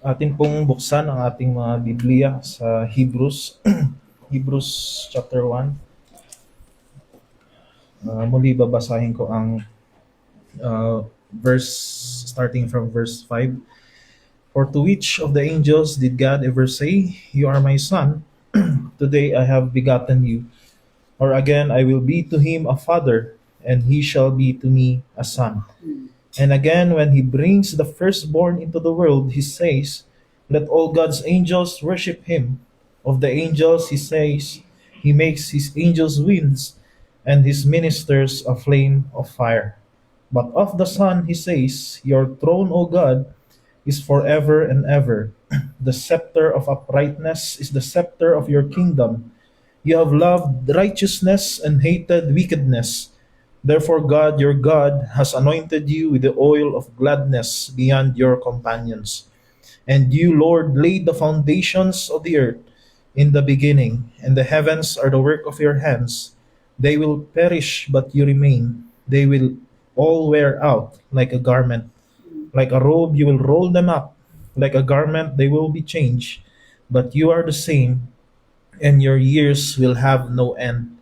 Atin pong buksan ang ating mga Biblia sa Hebrews, Hebrews chapter 1. Muli babasahin ko ang verse starting from verse 5. For to which of the angels did God ever say, "You are my son, today I have begotten you"? Or again, "I will be to him a father, and he shall be to me a son"? And again, when he brings the firstborn into the world, he says, "Let all God's angels worship him." Of the angels, he says, "He makes his angels winds, and his ministers a flame of fire." But of the Son, he says, "Your throne, O God, is forever and ever. The scepter of uprightness is the scepter of your kingdom. You have loved righteousness and hated wickedness. Therefore, God, your God, has anointed you with the oil of gladness beyond your companions. And you, Lord, laid the foundations of the earth in the beginning, and the heavens are the work of your hands. They will perish, but you remain. They will all wear out like a garment. Like a robe, you will roll them up. Like a garment, they will be changed. But you are the same, and your years will have no end.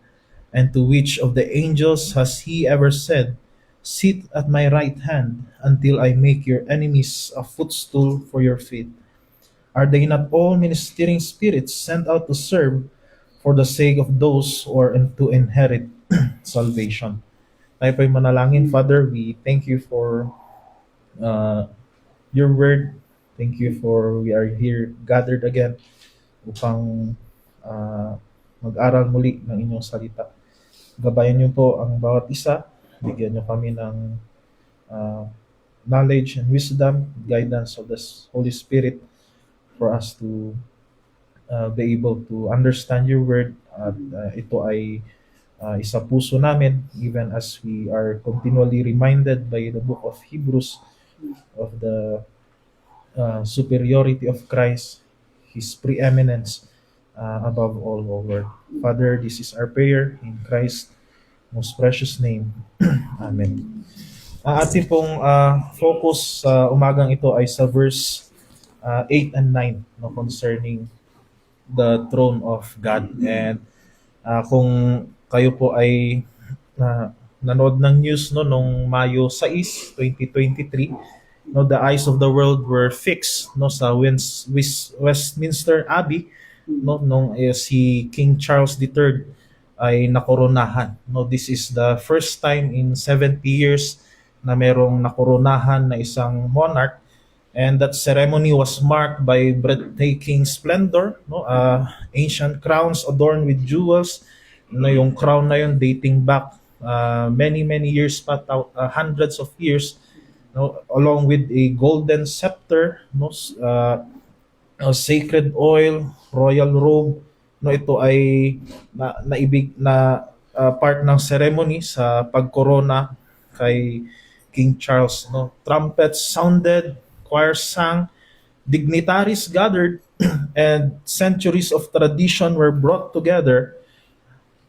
And to which of the angels has he ever said, "Sit at my right hand until I make your enemies a footstool for your feet"? Are they not all ministering spirits sent out to serve for the sake of those who are to inherit salvation? Tayo po'y manalangin. Father, we thank you for uh, your word. Thank you for we are here gathered again upang uh, mag-aral muli ng inyong salita. Gabayan niyo po ang bawat isa. Bigyan niyo kami ng uh, knowledge and wisdom, guidance of the Holy Spirit for us to be able to understand your word. At ito ay isa puso namin even as we are continually reminded by the book of Hebrews of the superiority of Christ, His preeminence above all, O Lord. Father, this is our prayer in Christ's most precious name. Amen. Ating pong focus sa umagang ito ay sa verse 8 and 9, no, concerning the throne of God. And kung kayo po ay nanood ng news no nung Mayo 6, 2023, no, the eyes of the world were fixed no sa Westminster Abbey no nung si King Charles III ay nakoronahan. No, this is the first time in 70 years na merong nakoronahan na isang monarch, and that ceremony was marked by breathtaking splendor, no, ancient crowns adorned with jewels. No, yung crown na yun dating back many years pa, hundreds of years, no, along with a golden scepter, no, sacred oil, royal robe. No, ito ay naibig na part ng ceremony sa pagkorona kay King Charles. No, trumpets sounded, choirs sang, dignitaries gathered, and centuries of tradition were brought together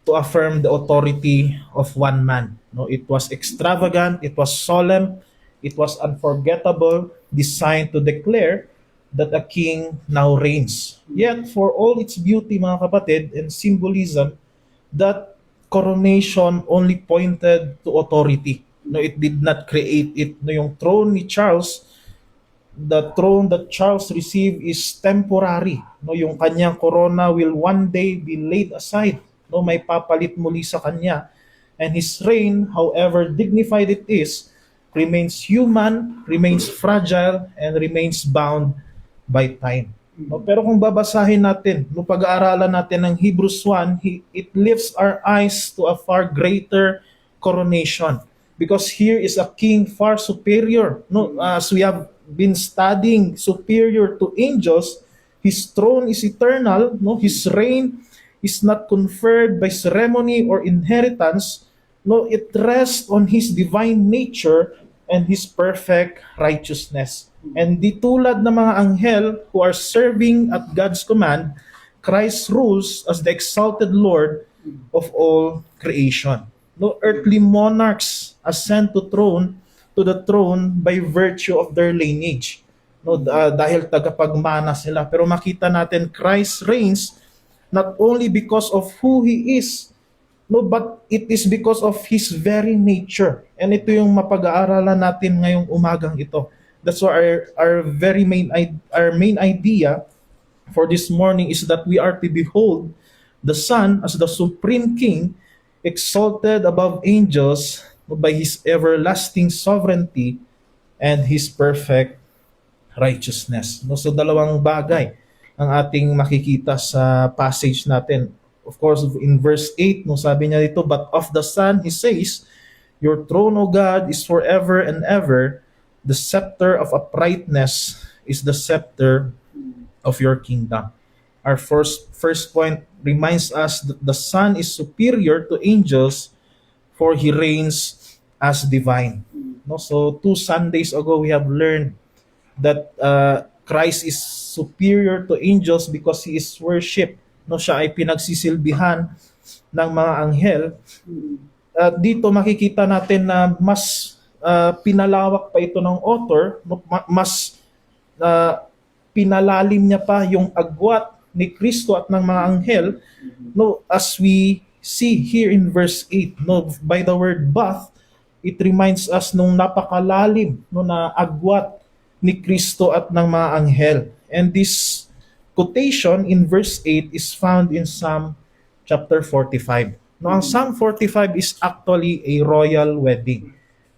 to affirm the authority of one man. No, it was extravagant, it was solemn, it was unforgettable, designed to declare that a king now reigns. Yet, for all its beauty, mga kapatid, and symbolism, that coronation only pointed to authority. No, it did not create it. No, yung throne ni Charles, the throne that Charles received is temporary. No, yung kanyang corona will one day be laid aside. No, may papalit muli sa kanya. And his reign, however dignified it is, remains human, remains fragile, and remains bound by time. No, pero kung babasahin natin, no, pag-aaralan natin ng Hebrews 1, it lifts our eyes to a far greater coronation. Because here is a king far superior. No, as we have been studying, superior to angels, his throne is eternal. No, his reign is not conferred by ceremony or inheritance. No, it rests on his divine nature and his perfect righteousness. And di tulad ng mga anghel who are serving at God's command, Christ rules as the exalted Lord of all creation. No earthly monarchs ascend to the throne by virtue of their lineage. no, dahil tagapagmana sila. Pero makita natin Christ reigns not only because of who He is, no, but it is because of His very nature. And ito yung mapag-aaralan natin ngayong umagang ito. That's why our main idea for this morning is that we are to behold the Son as the Supreme King, exalted above angels by His everlasting sovereignty and His perfect righteousness. No, so dalawang bagay ang ating makikita sa passage natin. Of course, in verse 8, no, sabi niya dito, but of the Son, He says, your throne, O God, is forever and ever. The scepter of uprightness is the scepter of your kingdom. Our first point reminds us that the Son is superior to angels, for He reigns as divine. No, so 2 Sundays ago we have learned that Christ is superior to angels because He is worshipped. No, siya ay pinagsisilbihan ng mga anghel. Dito makikita natin na mas pinalawak pa ito ng author, no, mas pinalalim niya pa yung agwat ni Kristo at ng mga anghel, no, as we see here in verse 8, no, by the word bath, it reminds us nung napakalalim, no, na agwat ni Kristo at ng mga anghel. And this quotation in verse 8 is found in Psalm chapter 45. No, ang Psalm 45 is actually a royal wedding.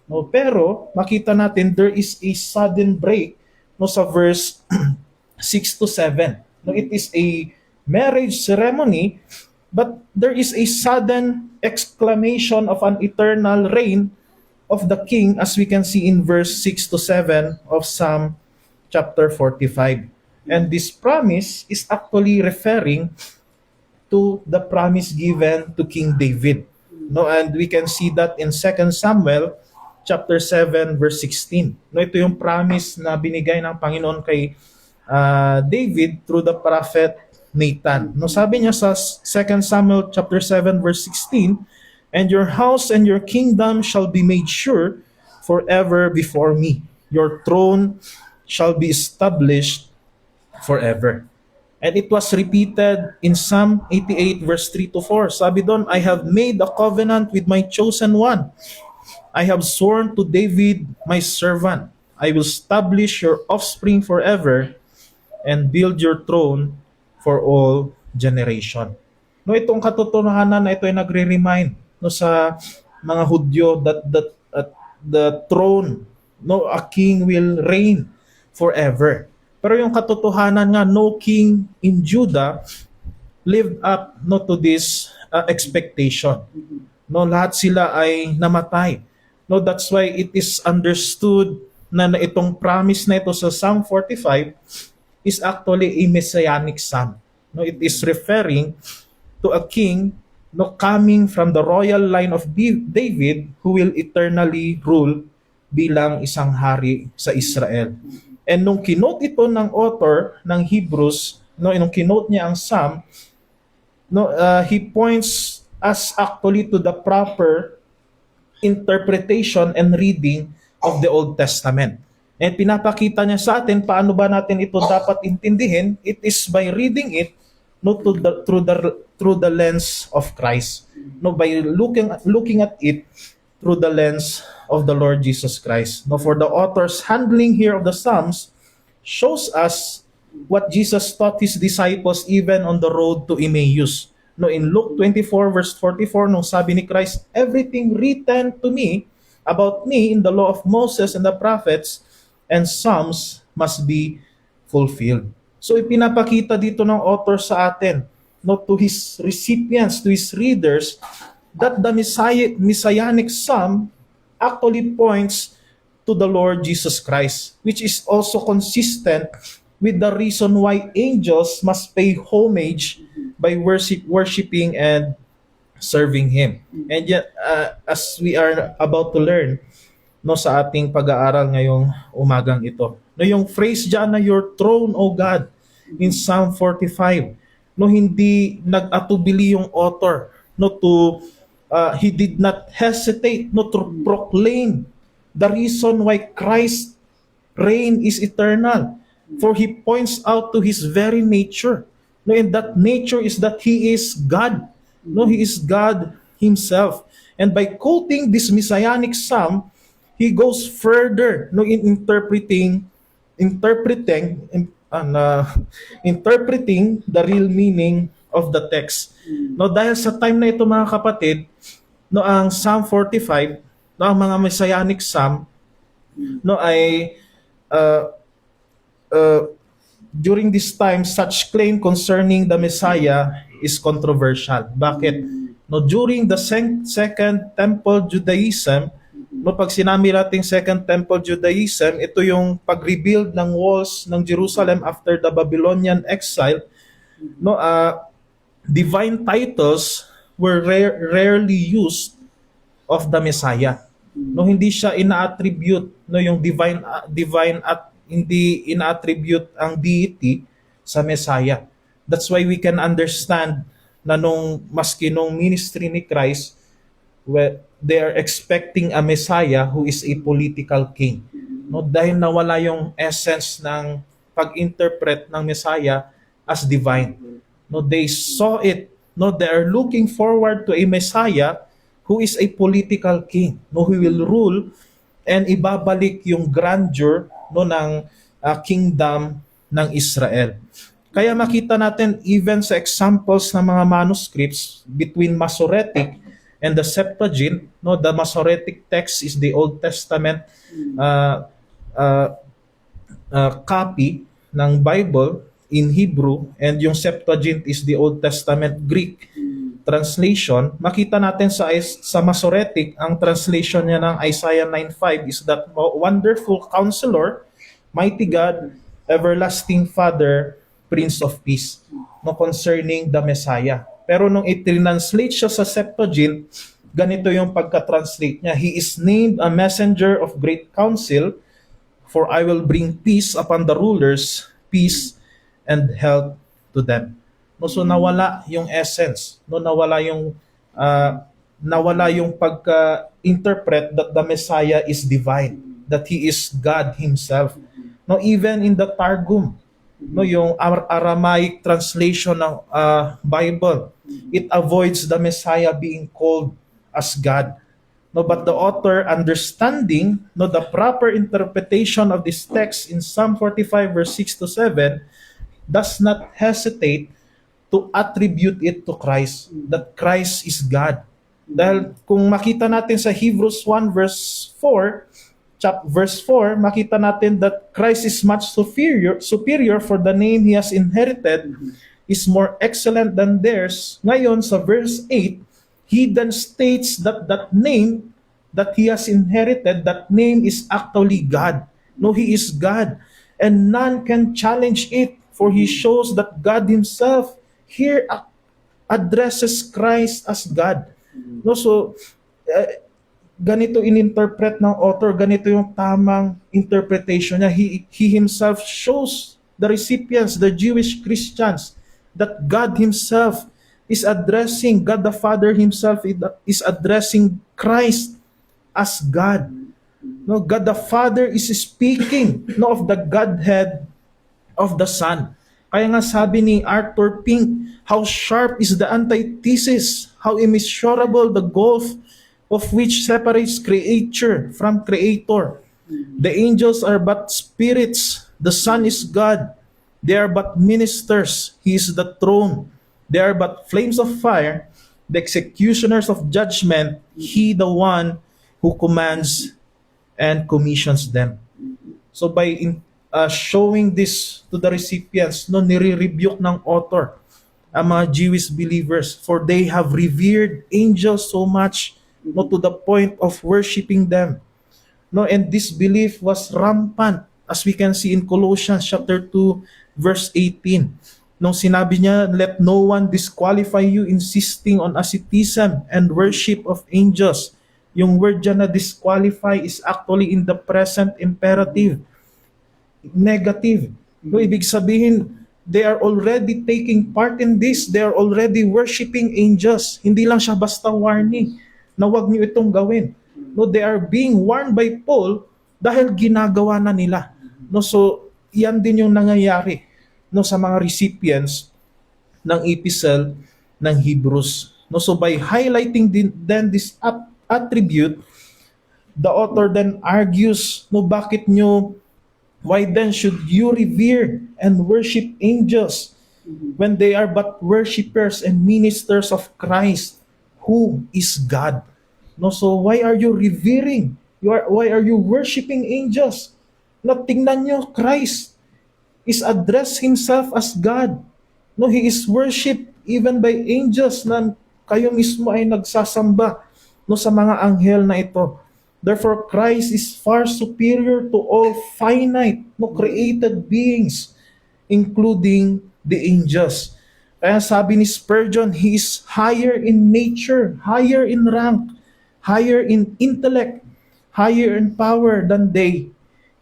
No, pero makita natin there is a sudden break, no, sa verse 6 to 7. No, it is a marriage ceremony, but there is a sudden exclamation of an eternal reign of the king, as we can see in verse 6 to 7 of Psalm chapter 45. And this promise is actually referring to the promise given to King David. No, and we can see that in 2 Samuel chapter 7 verse 16. No, ito yung promise na binigay ng Panginoon kay David through the prophet Nathan. No, sabi niya sa 2 Samuel chapter 7 verse 16, and your house and your kingdom shall be made sure forever before me. Your throne shall be established forever. And it was repeated in Psalm 88 verse 3 to 4. Sabi doon, I have made a covenant with my chosen one. I have sworn to David my servant. I will establish your offspring forever and build your throne for all generation. No, itong katotohanan na ito ay nagre-remind, no, sa mga Hudyo that the throne, no, a king will reign forever. Pero yung katotohanan nga, no king in Judah lived up, no, to this expectation. No, lahat sila ay namatay. No, that's why it is understood na itong promise na ito sa Psalm 45 is actually a messianic psalm. No, it is referring to a king, no, coming from the royal line of David, who will eternally rule bilang isang hari sa Israel. And nung kinote ito ng author ng Hebrews, no, nung kinote niya ang psalm, no, he points us actually to the proper interpretation and reading of the Old Testament. And pinapakita niya sa atin paano ba natin ito dapat intindihin. It is by reading it, no, through the lens of Christ. No, by looking at it through the lens of the Lord Jesus Christ. No, for the author's handling here of the Psalms shows us what Jesus taught His disciples even on the road to Emmaus. No, in Luke 24 verse 44, nung sabi ni Christ, everything written to me about me in the law of Moses and the prophets and Psalms must be fulfilled. So ipinapakita dito ng author sa atin, no, to his recipients, to his readers, that the messianic psalm actually points to the Lord Jesus Christ, which is also consistent with the reason why angels must pay homage by worshiping and serving Him. And yet, as we are about to learn, no, sa ating pag-aaral ngayong umagang ito, no, yung phrase dyan na your throne, O God, in Psalm 45, no, hindi nag-atubili yung author, no, to he did not hesitate, no, to proclaim the reason why Christ's reign is eternal. For he points out to his very nature. No, and that nature is that he is God. No, he is God himself. And by quoting this messianic psalm, he goes further no in interpreting interpreting the real meaning of the text. No, dahil sa time na ito mga kapatid, no ang Psalm 45, no ang mga messianic psalm no ay uh, uh, during this time, such claim concerning the Messiah is controversial. Bakit? No, during the Second Temple Judaism, no, pag sinabi natin Second Temple Judaism, ito yung pag-rebuild ng walls ng Jerusalem after the Babylonian exile. No, divine titles were rarely used of the Messiah. No, hindi siya ina-attribute no yung divine at hindi ina-attribute ang deity sa Messiah. That's why we can understand na maski nung ministry ni Christ, they are expecting a Messiah who is a political king. No, dahil nawala yung essence ng pag-interpret ng Messiah as divine. No, they saw it. No, they are looking forward to a Messiah who is a political king, no, who will rule and ibabalik yung grandeur no ng kingdom ng Israel. Kaya makita natin even sa examples ng mga manuscripts between Masoretic and the Septuagint, no, the Masoretic text is the Old Testament copy ng Bible in Hebrew, and yung Septuagint is the Old Testament Greek translation. Makita natin sa Masoretic, ang translation niya ng Isaiah 9:5 is that wonderful counselor, mighty God, everlasting Father, Prince of Peace, no, concerning the Messiah. Pero nung i-translate siya sa Septuagint, ganito yung pagka-translate niya. He is named a messenger of great counsel, for I will bring peace upon the rulers, peace and health to them. No, so nawala yung essence, no, nawala yung pagka-interpret that the Messiah is divine, that he is God himself. No, even in the Targum, no, yung Aramaic translation ng Bible, it avoids the Messiah being called as God. No, but the author, understanding no the proper interpretation of this text in Psalm 45 verse 6 to 7, does not hesitate to attribute it to Christ, that Christ is God. Dahil kung makita natin sa Hebrews 1 verse 4, verse 4, makita natin that Christ is much superior for the name he has inherited is more excellent than theirs. Ngayon sa verse 8, he then states that that name that he has inherited, that name is actually God. No, he is God, and none can challenge it, for he shows that God himself here addresses Christ as God. No, so ganito ininterpret ng author, ganito yung tamang interpretation niya. He himself shows the recipients, the Jewish Christians, that God himself is addressing, God the Father himself is addressing Christ as God. No, God the Father is speaking no of the Godhead of the Son. Kaya nga sabi ni Arthur Pink, how sharp is the antithesis, how immeasurable the gulf of which separates creature from creator. The angels are but spirits, the Son is God. They are but ministers, he is the throne. They are but flames of fire, the executioners of judgment, he the one who commands and commissions them. So by showing this to the recipients, no, nire-rebuke ng author ang mga Jewish believers, for they have revered angels so much, no, to the point of worshiping them. No, and this belief was rampant, as we can see in Colossians chapter 2 verse 18. Nung sinabi niya, let no one disqualify you insisting on asceticism and worship of angels. Yung word dyan na disqualify is actually in the present imperative. Negative. No, ibig sabihin, they are already taking part in this. They are already worshiping angels. Hindi lang siya basta warning na huwag niyo itong gawin. No, they are being warned by Paul dahil ginagawa na nila. No, so yan din yung nangyayari no sa mga recipients ng epistle ng Hebrews. No, so by highlighting then this attribute, the author then argues, no, bakit nyo, why then should you revere and worship angels when they are but worshippers and ministers of Christ, who is God? No, so why are you revering? Why are you worshiping angels? No, tingnan nyo, Christ is addressed himself as God. No, he is worshipped even by angels na kayo mismo ay nagsasamba no sa mga anghel na ito. Therefore, Christ is far superior to all finite, no, created beings, including the angels. Kaya sabi ni Spurgeon, he is higher in nature, higher in rank, higher in intellect, higher in power than they.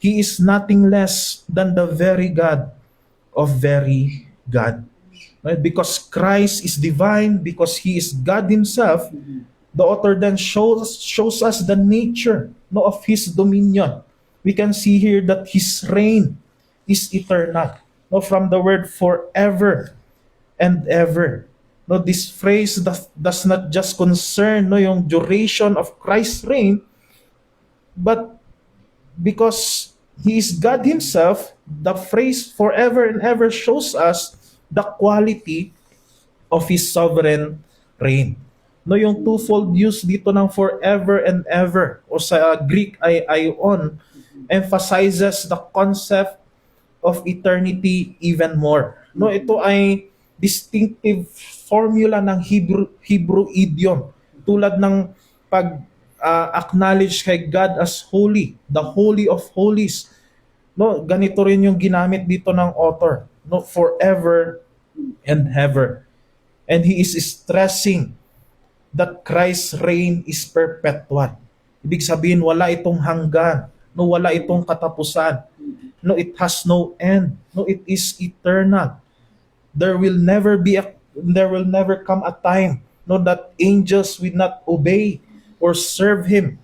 He is nothing less than the very God of very God. Right? Because Christ is divine, because He is God Himself, the author then shows us the nature, no, of His dominion. We can see here that His reign is eternal. No, from the word forever and ever. No, this phrase does not just concern no, yung duration of Christ's reign, but because He is God Himself, the phrase forever and ever shows us the quality of His sovereign reign. No, yung twofold use dito ng forever and ever o sa Greek ay aion emphasizes the concept of eternity even more. No, ito ay distinctive formula ng Hebrew idiom tulad ng pag acknowledge kay God as holy, the holy of holies. No, ganito rin yung ginamit dito ng author, no, forever and ever. And he is stressing that Christ's reign is perpetual. Ibig sabihin wala itong hanggan, no, wala itong katapusan. No, it has no end. No, it is eternal. There will never come a time no that angels will not obey or serve Him,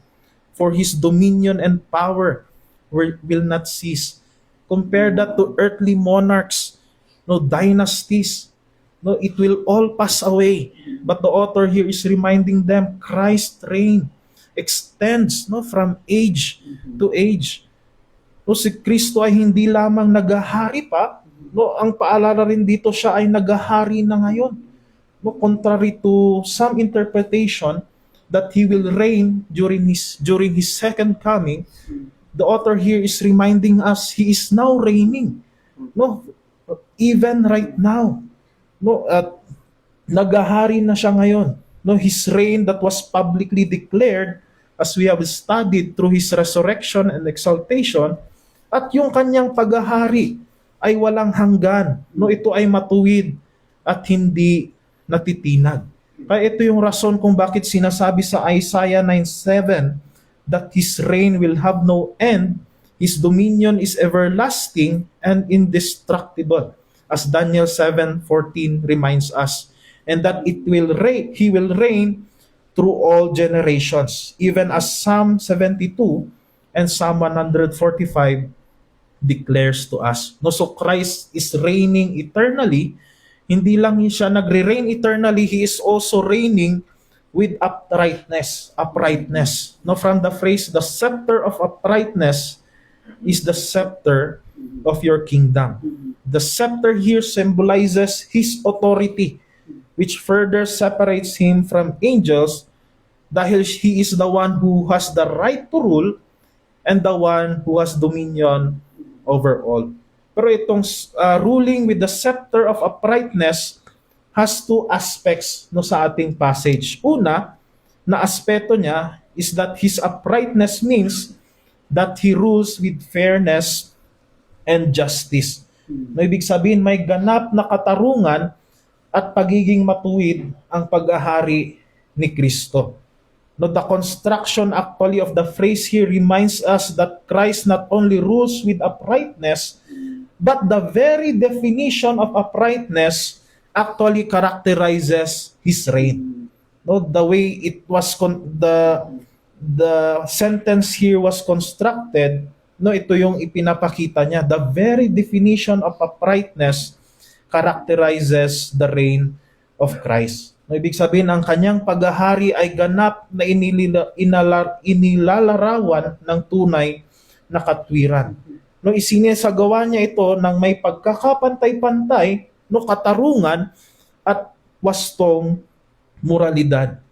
for His dominion and power will not cease. Compare that to earthly monarchs, no, dynasties. No, it will all pass away. But the author here is reminding them Christ's reign extends no from age to age. No, si Kristo ay hindi lamang naghahari pa, no, ang paalala rin dito siya ay naghahari na ngayon. No, contrary to some interpretation that He will reign during his second coming, the author here is reminding us He is now reigning. No, even right now. No, at naghahari na siya ngayon. No, His reign that was publicly declared as we have studied through His resurrection and exaltation, at yung kanyang paghahari ay walang hanggan. No, ito ay matuwid at hindi natitinag. Kaya ito yung rason kung bakit sinasabi sa Isaiah 9:7 that His reign will have no end, His dominion is everlasting and indestructible, as Daniel 7:14 reminds us, and that He will reign through all generations, even as Psalm 72 and Psalm 145 declares to us. No, so Christ is reigning eternally. Hindi lang siya nagre-reign eternally, He is also reigning with uprightness. No, from the phrase, the scepter of uprightness is the scepter of your kingdom. The scepter here symbolizes His authority, which further separates Him from angels dahil He is the one who has the right to rule and the one who has dominion over all. Pero itong ruling with the scepter of uprightness has two aspects no sa ating passage. Una, na aspeto niya is that His uprightness means that He rules with fairness and justice. No, ibig sabihin may ganap na katarungan at pagiging matuwid ang paghahari ni Kristo. No, the construction actually of the phrase here reminds us that Christ not only rules with uprightness, but the very definition of uprightness actually characterizes His reign. No, the way it was the sentence here was constructed No, ito yung ipinapakita niya. The very definition of uprightness characterizes the reign of Christ. No, ibig sabihin, ang kanyang paghahari ay ganap na inilalarawan ng tunay na katwiran. No, isinesagawa niya ito ng may pagkakapantay-pantay, no, katarungan at wastong moralidad.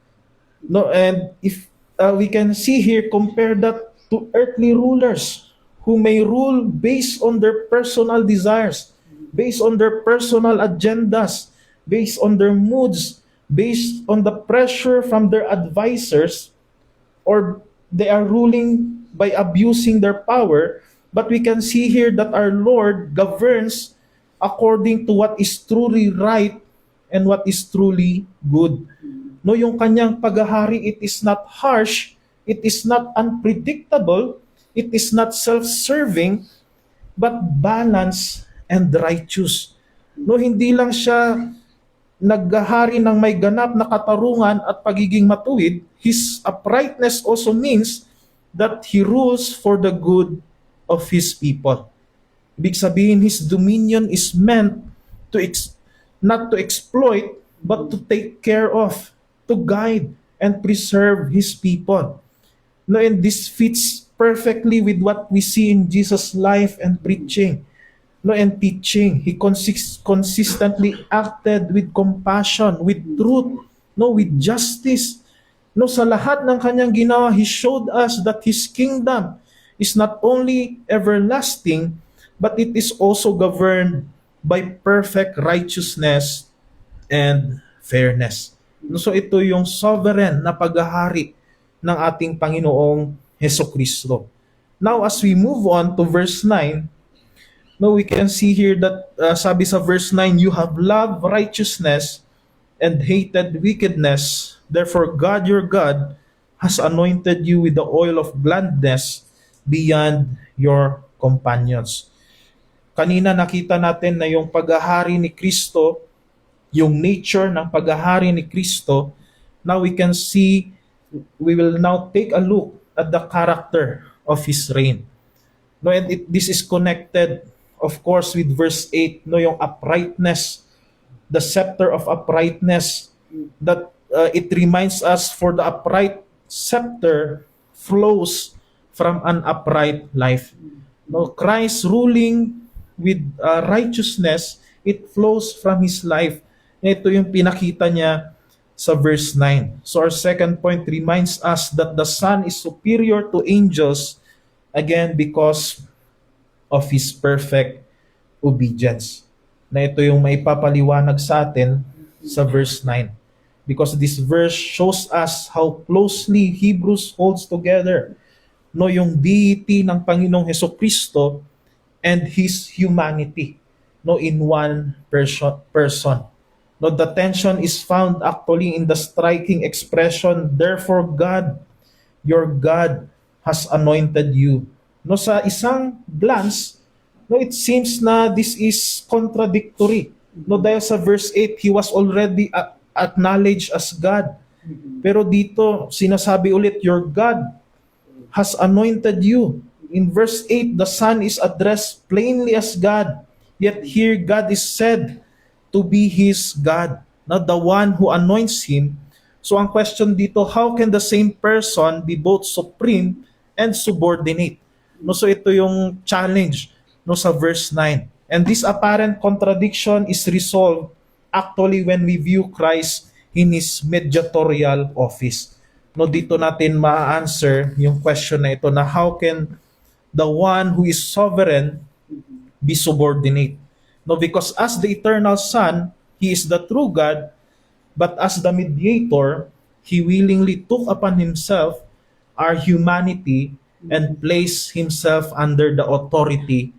No, and if we can see here, compare that to earthly rulers who may rule based on their personal desires, based on their personal agendas, based on their moods, based on the pressure from their advisors, or they are ruling by abusing their power. But we can see here that our Lord governs according to what is truly right and what is truly good. No, yung kanyang paghahari, it is not harsh, it is not unpredictable, it is not self-serving, but balanced and righteous. No, hindi lang siya naghahari ng may ganap na katarungan at pagiging matuwid. His uprightness also means that he rules for the good of his people. Ibig sabihin, his dominion is meant to not to exploit, but to take care of, to guide and preserve his people. No, and this fits perfectly with what we see in Jesus' life and preaching. No, and teaching. He consistently acted with compassion, with truth, no, with justice. No, sa lahat ng kanyang ginawa, he showed us that his kingdom is not only everlasting, but it is also governed by perfect righteousness and fairness. No, so ito yung sovereign na paghahari ng ating Panginoong Hesukristo. Now, as we move on to verse 9, no, we can see here that sabi sa verse 9, you have loved righteousness and hated wickedness. Therefore, God your God has anointed you with the oil of gladness beyond your companions. Kanina nakita natin na yung paghahari ni Kristo, yung nature ng paghahari ni Kristo, now we can see, we will now take a look at the character of His reign. No, and this is connected, of course, with verse 8, no, yung uprightness, the scepter of uprightness, that it reminds us, for the upright scepter flows from an upright life. No, Christ ruling with righteousness, it flows from His life. Ito yung pinakita niya sa verse 9. So our second point reminds us that the Son is superior to angels, again, because of His perfect obedience. Na ito yung maipapaliwanag sa atin sa verse 9. Because this verse shows us how closely Hebrews holds together, no, yung deity ng Panginoong Hesukristo and His humanity, no, in one person. No, the tension is found actually in the striking expression, therefore God, your God, has anointed you. No, sa isang glance, no, it seems na this is contradictory. No, dahil sa verse 8, He was already acknowledged as God. Pero dito, sinasabi ulit, your God has anointed you. In verse 8, the Son is addressed plainly as God. Yet here, God is said to be His God, not the one who anoints Him. So ang question dito, how can the same person be both supreme and subordinate? No, so ito yung challenge, no, sa verse 9. And this apparent contradiction is resolved actually when we view Christ in His mediatorial office. No, dito natin ma-answer yung question na ito, na how can the one who is sovereign be subordinate? No, because as the eternal Son, He is the true God, but as the mediator, He willingly took upon Himself our humanity and placed Himself under the authority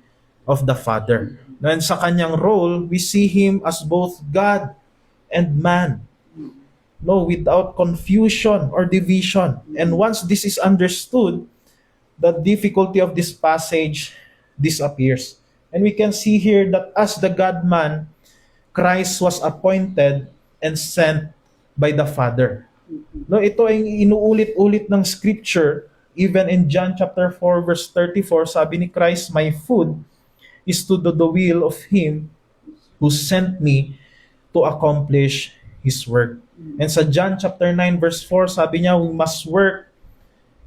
of the Father. And sa kanyang role, we see Him as both God and man, no, without confusion or division. And once this is understood, the difficulty of this passage disappears. And we can see here that as the God-man, Christ was appointed and sent by the Father. No, ito ay inuulit-ulit ng Scripture Even in John chapter 4 verse 34, sabi ni Christ, "My food is to do the will of Him who sent me to accomplish His work." And sa John chapter 9 verse 4, sabi niya, "We must work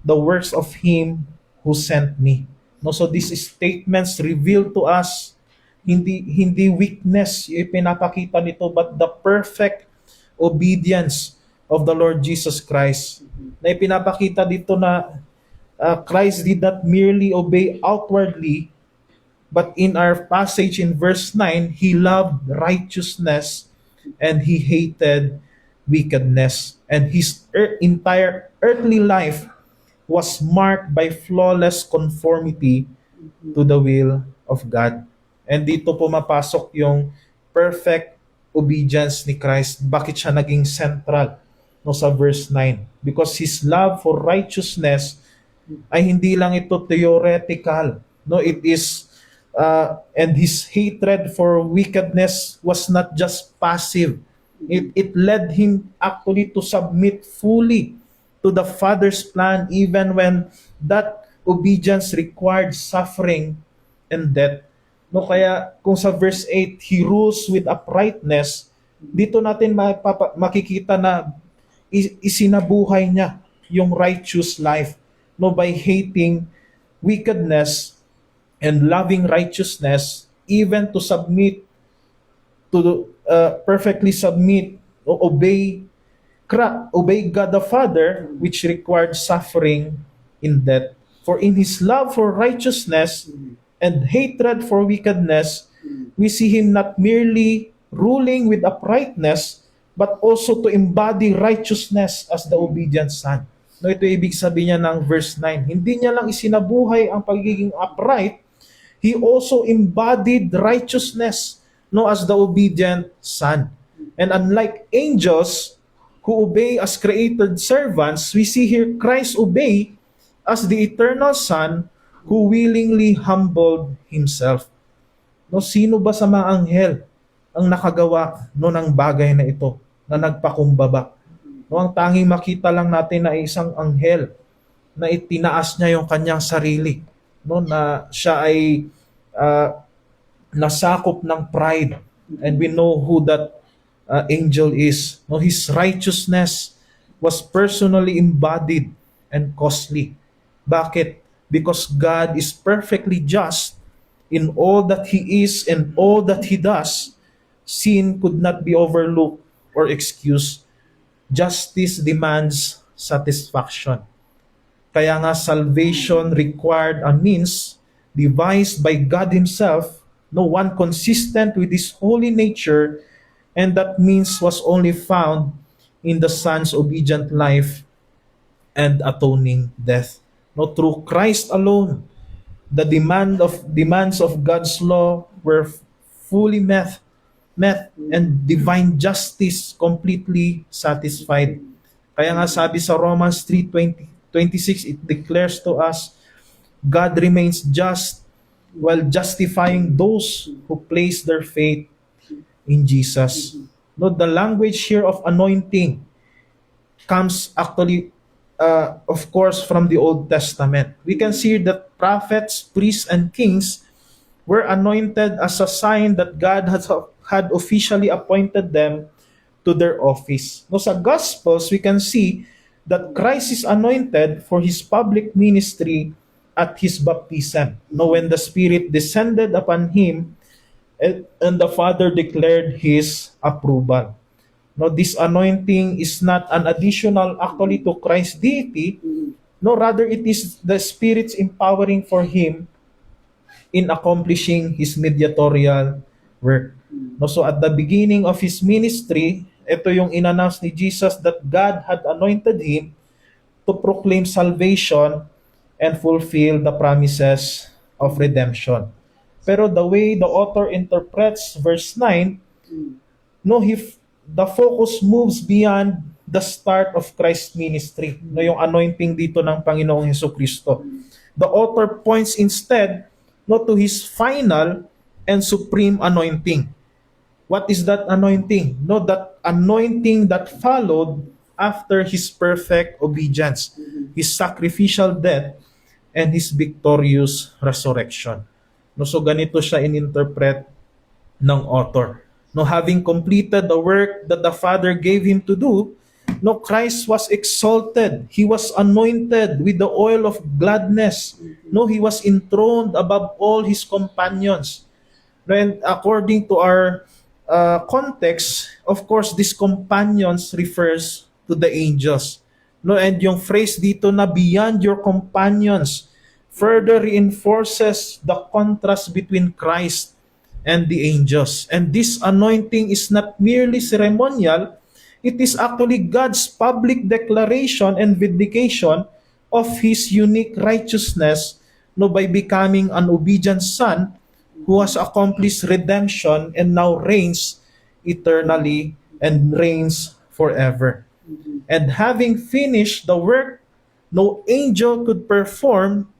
the works of Him who sent me." No, so these statements reveal to us hindi weakness yung ipinapakita nito, but the perfect obedience of the Lord Jesus Christ. Na ipinapakita dito na Christ did not merely obey outwardly, but in our passage in verse 9, He loved righteousness and He hated wickedness. And His entire earthly life was marked by flawless conformity to the will of God. And dito pumapasok yung perfect obedience ni Christ. Bakit siya naging central no sa verse 9? Because His love for righteousness ay hindi lang ito theoretical. No, it is and His hatred for wickedness was not just passive. It led Him actually to submit fully to the Father's plan even when that obedience required suffering and death. No, kaya kung sa verse 8, He rules with uprightness, dito natin makikita na isinabuhay niya yung righteous life, no, by hating wickedness and loving righteousness, even to submit to perfectly submit o obey God the Father, which required suffering in death. For in His love for righteousness and hatred for wickedness, we see Him not merely ruling with uprightness, but also to embody righteousness as the obedient Son. No, ito ibig sabihin niya ng verse 9. Hindi niya lang isinabuhay ang pagiging upright, He also embodied righteousness, no, as the obedient Son. And unlike angels who obey as created servants, we see here Christ obey as the eternal Son who willingly humbled Himself. No, sino ba sa mga anghel ang nakagawa no ng bagay na ito, na nagpakumbaba? No, ang tanging makita lang natin na isang anghel na itinaas niya yung kanyang sarili, no, na siya ay nasakop ng pride, and we know who that angel is. No, his righteousness was personally embodied and costly. Bakit? Because God is perfectly just in all that He is and all that He does. Sin could not be overlooked or excused. Justice demands satisfaction. Kaya nga salvation required a means devised by God Himself, no one consistent with His holy nature, and that means was only found in the Son's obedient life and atoning death. No, through Christ alone, the demands of God's law were fully met, and divine justice completely satisfied. Kaya nga sabi sa Romans 3:26, it declares to us, God remains just while justifying those who place their faith in Jesus. No, the language here of anointing comes actually, of course, from the Old Testament. We can see that prophets, priests, and kings were anointed as a sign that God had officially appointed them to their office. No, sa Gospels, we can see that Christ is anointed for His public ministry at His baptism. No, when the Spirit descended upon Him, and the Father declared His approval. No, this anointing is not an additional actually to Christ's deity. No, rather it is the Spirit's empowering for Him in accomplishing His mediatorial work. No, so at the beginning of His ministry, ito yung in-announce ni Jesus that God had anointed Him to proclaim salvation and fulfill the promises of redemption. Pero the way the author interprets verse 9, no, the focus moves beyond the start of Christ's ministry. No, yung anointing dito ng Panginoong Hesukristo. The author points instead to His final and supreme anointing. What is that anointing? No, that anointing that followed after His perfect obedience, His sacrificial death, and His victorious resurrection. No, so ganito siya ininterpret ng author. No, having completed the work that the Father gave Him to do, no, Christ was exalted. He was anointed with the oil of gladness. No, He was enthroned above all His companions. And according to our context, of course, these companions refers to the angels. No, and yung phrase dito na beyond your companions further reinforces the contrast between Christ and the angels. And this anointing is not merely ceremonial, it is actually God's public declaration and vindication of His unique righteousness, no, by becoming an obedient Son who has accomplished redemption and now reigns eternally and reigns forever. And having finished the work no angel could perform,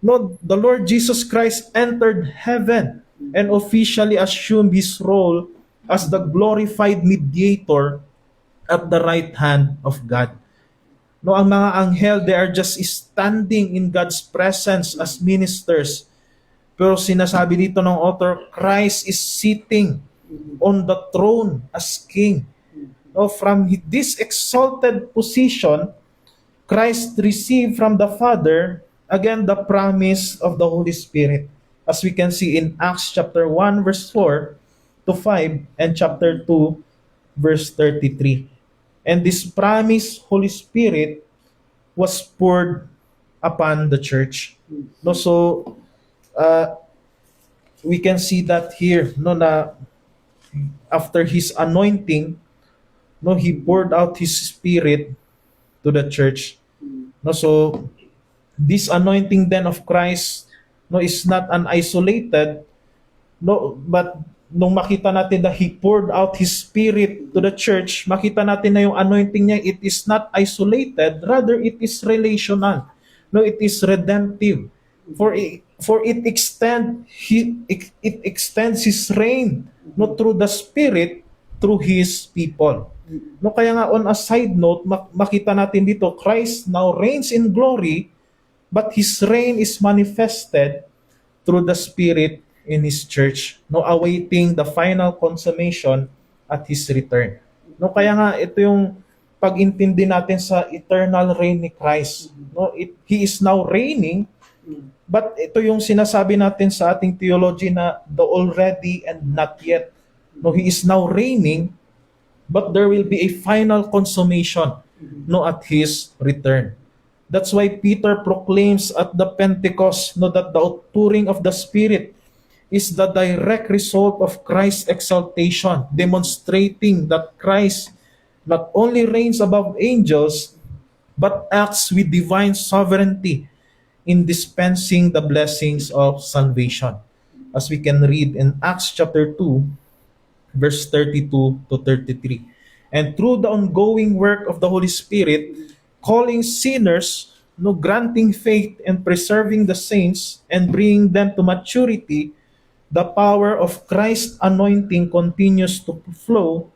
no, the Lord Jesus Christ entered heaven and officially assumed His role as the glorified mediator at the right hand of God. No, ang mga anghel, they are just standing in God's presence as ministers. Pero sinasabi dito ng author, Christ is sitting on the throne as king. No, from this exalted position, Christ received from the Father, again, the promise of the Holy Spirit. As we can see in Acts chapter 1, verse 4 to 5, and chapter 2, verse 33. And this promised Holy Spirit was poured upon the church. No, so we can see that here, no, na after His anointing, no, He poured out His Spirit to the church. No, so this anointing then of Christ, no, is not an isolated, no, but nung makita natin na He poured out His Spirit to the church, makita natin na yung anointing niya, it is not isolated, rather it is relational. No, it is redemptive. For it extends His reign, no, through the Spirit, through His people. No, kaya nga on a side note, makita natin dito, Christ now reigns in glory, but His reign is manifested through the Spirit in His church, no, awaiting the final consummation at His return. No, kaya nga ito yung pag-intindi natin sa eternal reign ni Christ. No, He is now reigning, but ito yung sinasabi natin sa ating theology na the already and not yet. No, He is now reigning, but there will be a final consummation, no, at His return. That's why Peter proclaims at the Pentecost, no, that the outpouring of the Spirit is the direct result of Christ's exaltation, demonstrating that Christ not only reigns above angels, but acts with divine sovereignty in dispensing the blessings of salvation. As we can read in Acts chapter 2, verse 32 to 33. And through the ongoing work of the Holy Spirit, calling sinners, no, granting faith and preserving the saints and bringing them to maturity, the power of Christ's anointing continues to flow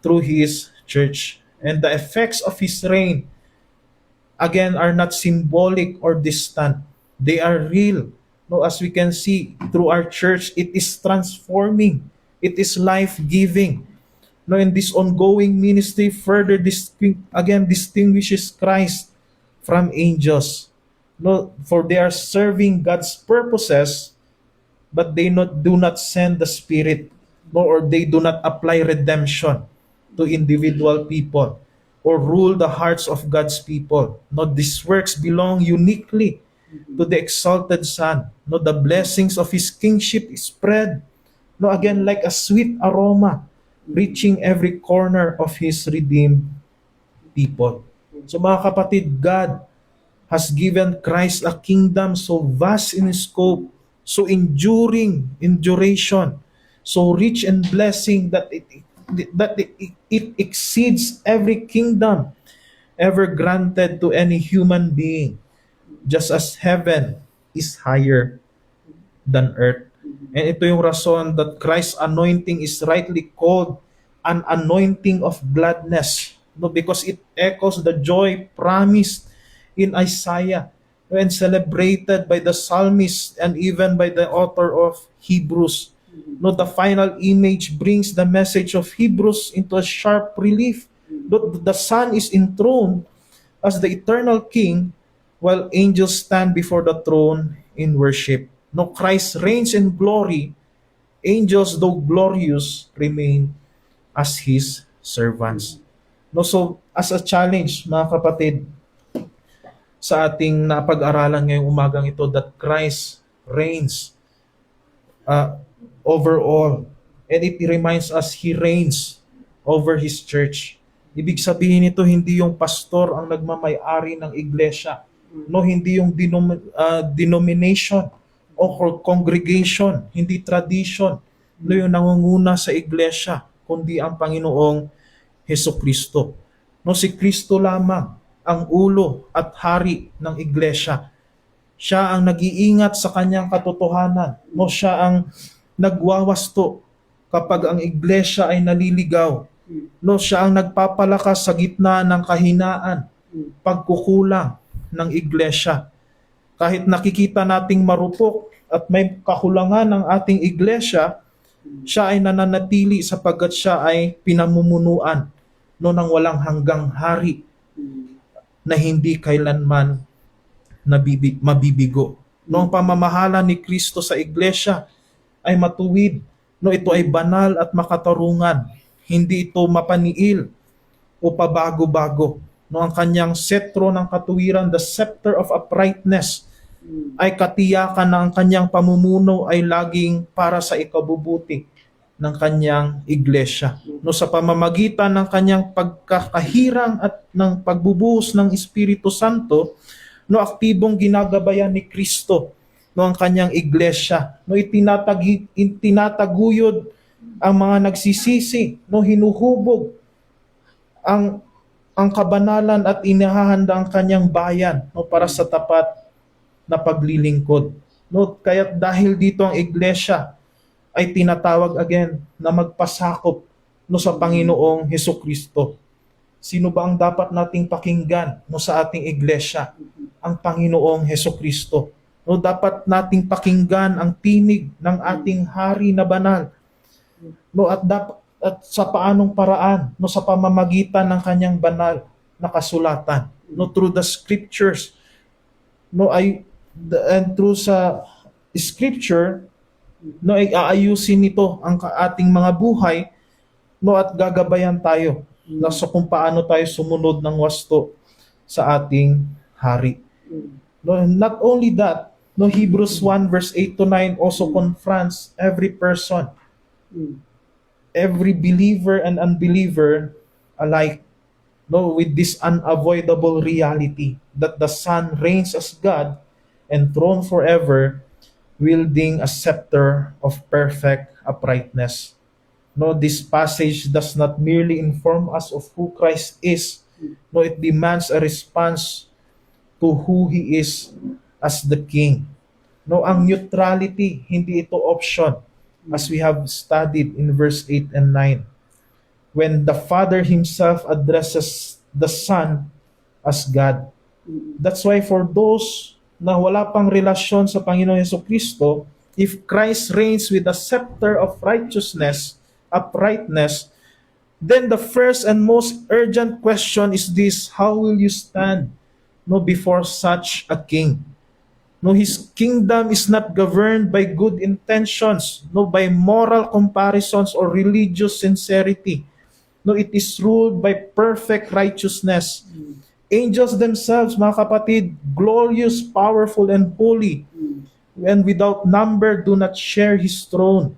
through His church. And the effects of His reign, again, are not symbolic or distant. They are real. No, as we can see through our church, it is transforming. It is life-giving. No, and this ongoing ministry further distinguishes Christ from angels. No, for they are serving God's purposes, but they do not send the Spirit, no, or they do not apply redemption to individual people or rule the hearts of God's people. No, these works belong uniquely to the exalted Son. No, the blessings of His kingship is spread, no, again, like a sweet aroma, reaching every corner of His redeemed people. So mga kapatid, God has given Christ a kingdom so vast in scope, so enduring in duration, so rich in blessing that it exceeds every kingdom ever granted to any human being, just as heaven is higher than earth. And ito yung rason that Christ's anointing is rightly called an anointing of gladness. No, because it echoes the joy promised in Isaiah and celebrated by the psalmist and even by the author of Hebrews. No, the final image brings the message of Hebrews into a sharp relief. The Son is enthroned as the eternal King, while angels stand before the throne in worship. No, Christ reigns in glory. Angels, though glorious, remain as His servants. No, so as a challenge, mga kapatid, sa ating napag-aralan ngayong umagang ito, that Christ reigns over all. And it reminds us He reigns over His church. Ibig sabihin nito, hindi yung pastor ang nagmamay-ari ng iglesia. No, hindi yung denomination o congregation, hindi tradition. No, yung nangunguna sa iglesia, kundi ang Panginoong Hesus Kristo. No, si Kristo lamang ang ulo at hari ng iglesia. Siya ang nag-iingat sa kanyang katotohanan. No, siya ang nagwawasto kapag ang iglesia ay naliligaw. No, siya ang nagpapalakas sa gitna ng kahinaan, pagkukulang ng iglesia. Kahit nakikita nating marupok at may kakulangan ng ating iglesia, siya ay nananatili sapagkat siya ay pinamumunuan no ng walang hanggang hari na hindi kailanman mabibigo. No, ang pamamahala ni Kristo sa iglesia ay matuwid. No, ito ay banal at makatarungan. Hindi ito mapaniil o pabago-bago. No, ang kanyang setro ng katuwiran, the scepter of uprightness, ay katiyakan na ang kanyang pamumuno ay laging para sa ikabubuti ng kanyang iglesia. No, sa pamamagitan ng kanyang pagkakahirang at ng pagbubuhos ng Espiritu Santo, no, aktibong ginagabayan ni Kristo no ang kanyang iglesia. No, itinataguyod ang mga nagsisisi, no, hinuhubog ang kabanalan at inihahanda ang kanyang bayan no para sa tapat na paglilingkod. No, kaya dahil dito ang iglesia ay tinatawag again na magpasakop no sa Panginoong Hesukristo. Sino ba ang dapat nating pakinggan no sa ating iglesia? Ang Panginoong Hesukristo. No, dapat nating pakinggan ang tinig ng ating hari na banal. No, at sa paanong paraan? No, sa pamamagitan ng kanyang banal na kasulatan. No, through the scriptures. No, and through sa scripture, no, ay aayusin nito ang ating mga buhay, no, at gagabayan tayo na sa kung paano tayo sumunod ng wasto sa ating hari. No, not only that, no, Hebrews 1 verse 8 to 9 also confronts every person, every believer and unbeliever alike, no, with this unavoidable reality that the Son reigns as God and throne forever, wielding a scepter of perfect uprightness. No, this passage does not merely inform us of who Christ is, no, it demands a response to who He is as the King. No, ang neutrality, hindi ito option, as we have studied in verse 8 and 9. When the Father Himself addresses the Son as God. That's why for those na wala pang relasyon sa Panginoong Hesukristo, if Christ reigns with a scepter of righteousness, uprightness, then the first and most urgent question is this: how will you stand no before such a king? No, His kingdom is not governed by good intentions, no, by moral comparisons or religious sincerity. No, it is ruled by perfect righteousness. Angels themselves, mga kapatid, glorious, powerful, and holy, and without number, do not share His throne.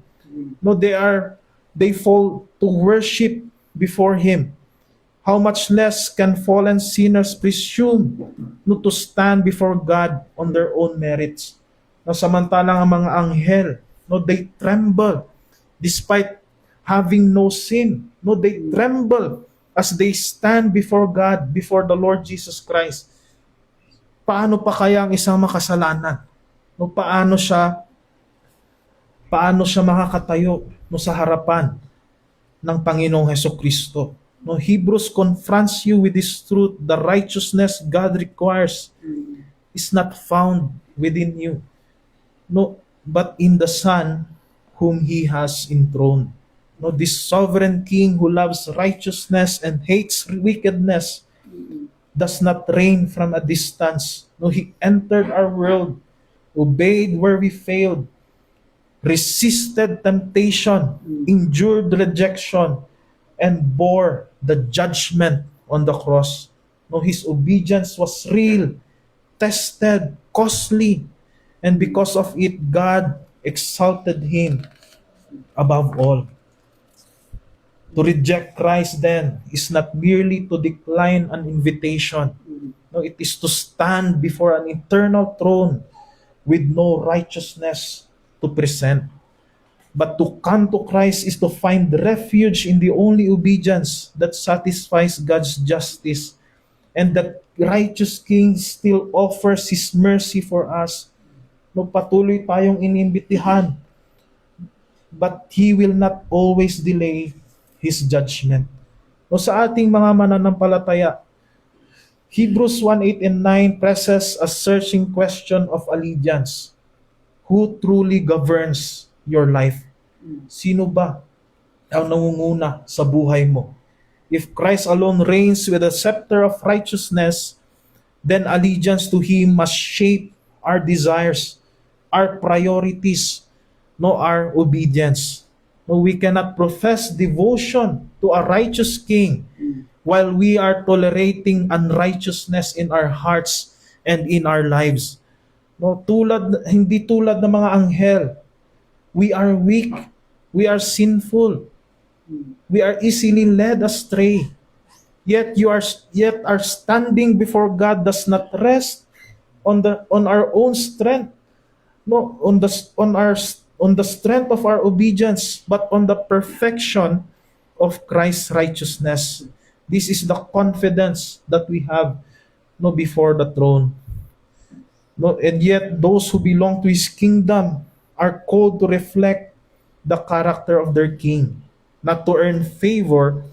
No, they fall to worship before Him. How much less can fallen sinners presume no, to stand before God on their own merits? No, samantalang ang mga anghel, no, they tremble despite having no sin. No, they tremble as they stand before God, before the Lord Jesus Christ. Paano pa kaya ang isang makasalanan? No, paano siya makakatayo no, sa harapan ng Panginoong Hesukristo? No, Hebrews confronts you with this truth. The righteousness God requires is not found within you, no, but in the Son whom He has enthroned. No, this sovereign King who loves righteousness and hates wickedness does not reign from a distance. No, He entered our world, obeyed where we failed, resisted temptation, endured rejection, and bore the judgment on the cross. No, His obedience was real, tested, costly, and because of it, God exalted Him above all. To reject Christ then is not merely to decline an invitation. No, it is to stand before an eternal throne with no righteousness to present. But to come to Christ is to find refuge in the only obedience that satisfies God's justice. And the righteous King still offers His mercy for us. No, patuloy tayong inimbitihan, but He will not always delay His judgment. No, sa ating mga mananampalataya, Hebrews 1:8 and 9 presses a searching question of allegiance. Who truly governs your life? Sino ba ang nangunguna sa buhay mo? If Christ alone reigns with a scepter of righteousness, then allegiance to Him must shape our desires, our priorities, no, our obedience. No, we cannot profess devotion to a righteous King while we are tolerating unrighteousness in our hearts and in our lives. No, hindi tulad ng mga anghel. We are weak. We are sinful. We are easily led astray. Yet our standing before God does not rest on our own strength, no, on the strength of our obedience, but on the perfection of Christ's righteousness. This is the confidence that we have, no, before the throne. No, and yet those who belong to His kingdom are called to reflect the character of their King, not to earn favor,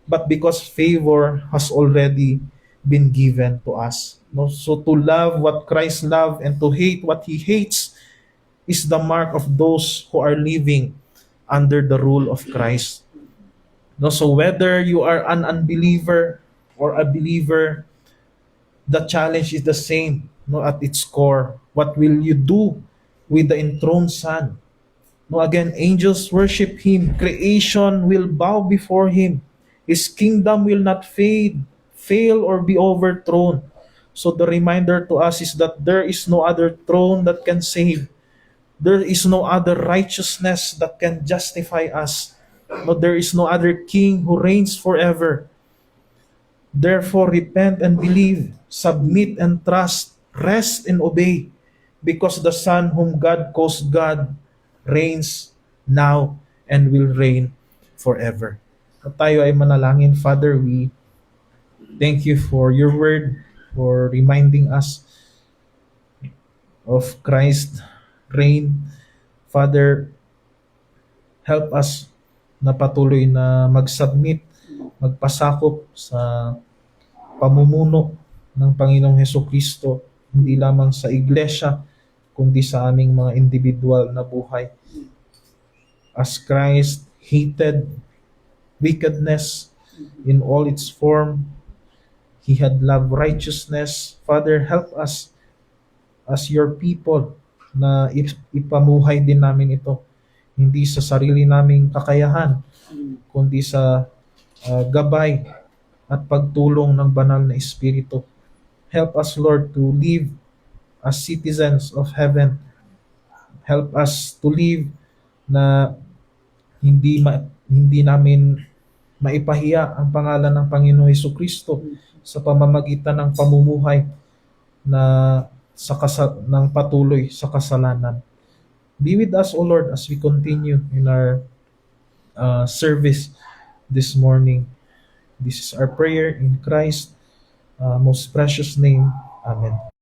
but because favor has already been given to us. No, so to love what Christ loved and to hate what He hates is the mark of those who are living under the rule of Christ. No, so whether you are an unbeliever or a believer, the challenge is the same, no, at its core. What will you do with the enthroned Son? No, again, angels worship Him. Creation will bow before Him. His kingdom will not fade, fail, or be overthrown. So the reminder to us is that there is no other throne that can save. There is no other righteousness that can justify us. No, there is no other King who reigns forever. Therefore, repent and believe, submit and trust, rest and obey, because the Son whom God calls God reigns now and will reign forever. At tayo ay manalangin. Father, we thank You for Your word, for reminding us of Christ's reign. Father, help us na patuloy na mag-submit, magpasakop sa pamumuno ng Panginoong Hesukristo, hindi lamang sa iglesia, kundi sa aming mga individual na buhay. As Christ hated wickedness in all its form, He had loved righteousness. Father, help us as Your people na ipamuhay din namin ito. Hindi sa sarili naming kakayahan, kundi sa gabay at pagtulong ng banal na Espiritu. Help us, Lord, to live as citizens of heaven. Help us to live na hindi namin maipahiya ang pangalan ng Panginoong Hesukristo sa pamamagitan ng pamumuhay na ng patuloy sa kasalanan. Be with us, O Lord, as we continue in our service this morning. This is our prayer in Christ's most precious name. Amen.